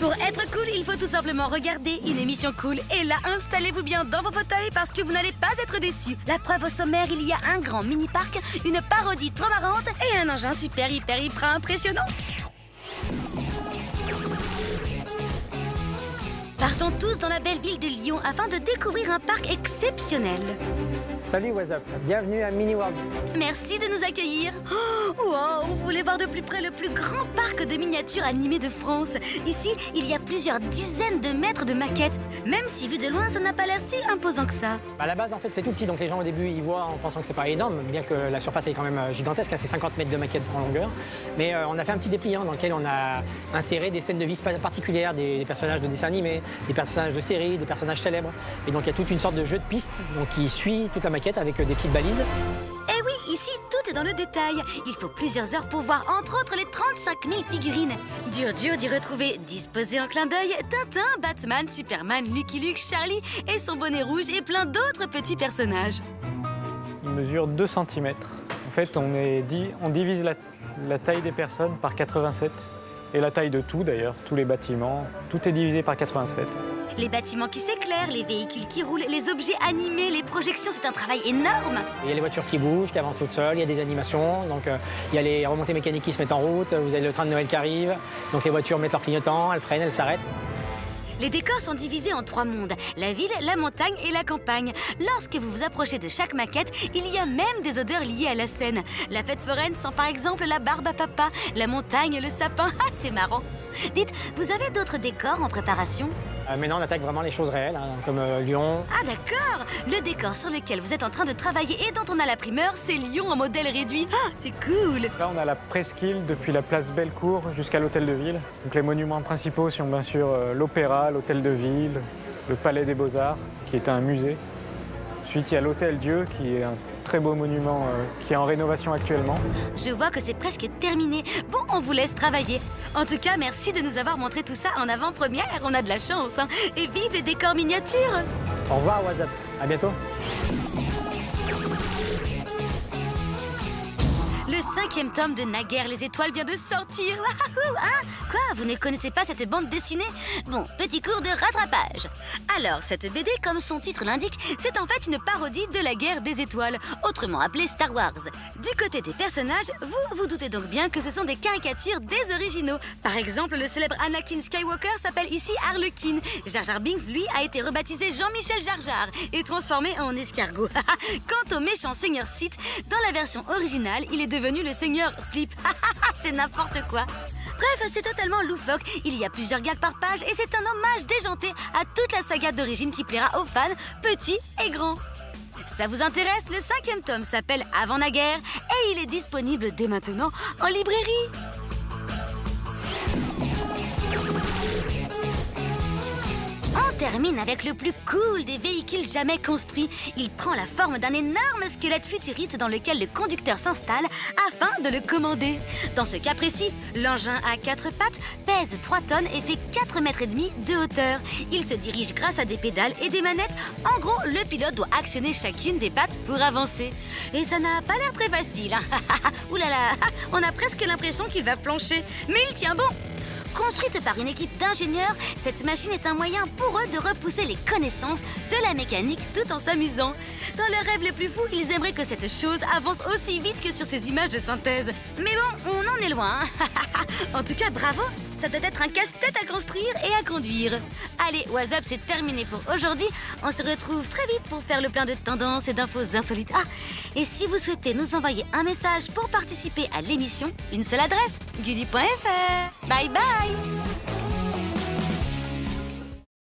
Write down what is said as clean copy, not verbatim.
Pour être cool, il faut tout simplement regarder une émission cool. Et là, installez-vous bien dans vos fauteuils parce que vous n'allez pas être déçus. La preuve au sommaire, il y a un grand mini-parc, une parodie trop marrante et un engin super hyper impressionnant. Partons tous dans la belle ville de Lyon afin de découvrir un parc exceptionnel. Salut What's Up, bienvenue à Mini World. Merci de nous accueillir. Oh, wow, vous voulez voir de plus près le plus grand parc de miniatures animées de France. Ici, il y a plusieurs dizaines de mètres de maquettes. Même si vu de loin, ça n'a pas l'air si imposant que ça. À la base, en fait, c'est tout petit, donc les gens au début, ils voient en pensant que c'est pas énorme, bien que la surface est quand même gigantesque, c'est 50 mètres de maquettes en longueur. Mais on a fait un petit dépliant dans lequel on a inséré des scènes de vie particulières, des personnages de dessins animés, des personnages de séries, des personnages célèbres. Et donc il y a toute une sorte de jeu de piste donc, qui suit toute la maquette avec des petites balises. Eh oui, ici, tout est dans le détail. Il faut plusieurs heures pour voir, entre autres, les 35 000 figurines. Dur d'y retrouver, disposées en clin d'œil, Tintin, Batman, Superman, Lucky Luke, Charlie et son bonnet rouge et plein d'autres petits personnages. Il mesure 2 cm. En fait, on divise la taille des personnes par 87. Et la taille de tout, d'ailleurs, tous les bâtiments. Tout est divisé par 87. Les bâtiments qui s'éclairent, les véhicules qui roulent, les objets animés, les projections, c'est un travail énorme. Il y a les voitures qui bougent, qui avancent toutes seules, il y a des animations, donc il y a les remontées mécaniques qui se mettent en route, vous avez le train de Noël qui arrive, donc les voitures mettent leur clignotant, elles freinent, elles s'arrêtent. Les décors sont divisés en 3 mondes, la ville, la montagne et la campagne. Lorsque vous vous approchez de chaque maquette, il y a même des odeurs liées à la scène. La fête foraine sent par exemple la barbe à papa, la montagne, le sapin, ah c'est marrant. Dites, vous avez d'autres décors en préparation ? Maintenant, on attaque vraiment les choses réelles, comme Lyon. Ah d'accord. Le décor sur lequel vous êtes en train de travailler et dont on a la primeur, c'est Lyon en modèle réduit. Ah, c'est cool. Là, on a la presqu'île depuis la place Bellecour jusqu'à l'hôtel de ville. Donc les monuments principaux sont bien sûr l'Opéra, l'hôtel de ville, le Palais des Beaux-Arts, qui est un musée. Ensuite, il y a l'Hôtel Dieu, qui est un très beau monument qui est en rénovation actuellement. Je vois que c'est presque terminé. Bon, on vous laisse travailler. En tout cas, merci de nous avoir montré tout ça en avant-première. On a de la chance, hein. Et vive les décors miniatures. Au revoir What's Up, à bientôt. Le 5e tome de Naguère les étoiles vient de sortir. Ah, quoi, vous ne connaissez pas cette bande dessinée? Bon, petit cours de rattrapage. Alors, cette BD, comme son titre l'indique, c'est en fait une parodie de la guerre des étoiles, autrement appelée Star Wars. Du côté des personnages, vous vous doutez donc bien que ce sont des caricatures des originaux. Par exemple, le célèbre Anakin Skywalker s'appelle ici Harlequin. Jar Jar Binks, lui, a été rebaptisé Jean-Michel Jar Jar et transformé en escargot. Quant au méchant Seigneur Sith, dans la version originale, il est devenu le Seigneur Slip. C'est n'importe quoi. Bref, c'est totalement loufoque. Il y a plusieurs gags par page et c'est un hommage déjanté à toute la saga d'origine qui plaira aux fans, petits et grands. Ça vous intéresse? Le 5e tome s'appelle Avant la guerre et il est disponible dès maintenant en librairie. On termine avec le plus cool des véhicules jamais construits. Il prend la forme d'un énorme squelette futuriste dans lequel le conducteur s'installe afin de le commander. Dans ce cas précis, l'engin à 4 pattes pèse 3 tonnes et fait 4,5 mètres de hauteur. Il se dirige grâce à des pédales et des manettes. En gros, le pilote doit actionner chacune des pattes pour avancer. Et ça n'a pas l'air très facile, hein. Ouh là là, on a presque l'impression qu'il va flancher. Mais il tient bon. Construite par une équipe d'ingénieurs, cette machine est un moyen pour eux de repousser les connaissances de la mécanique tout en s'amusant. Dans leurs rêves les plus fous, ils aimeraient que cette chose avance aussi vite que sur ces images de synthèse. Mais bon, on en est loin. En tout cas, bravo. Ça doit être un casse-tête à construire et à conduire. Allez, What's Up, c'est terminé pour aujourd'hui. On se retrouve très vite pour faire le plein de tendances et d'infos insolites. Ah, et si vous souhaitez nous envoyer un message pour participer à l'émission, une seule adresse, gulli.fr. Bye bye.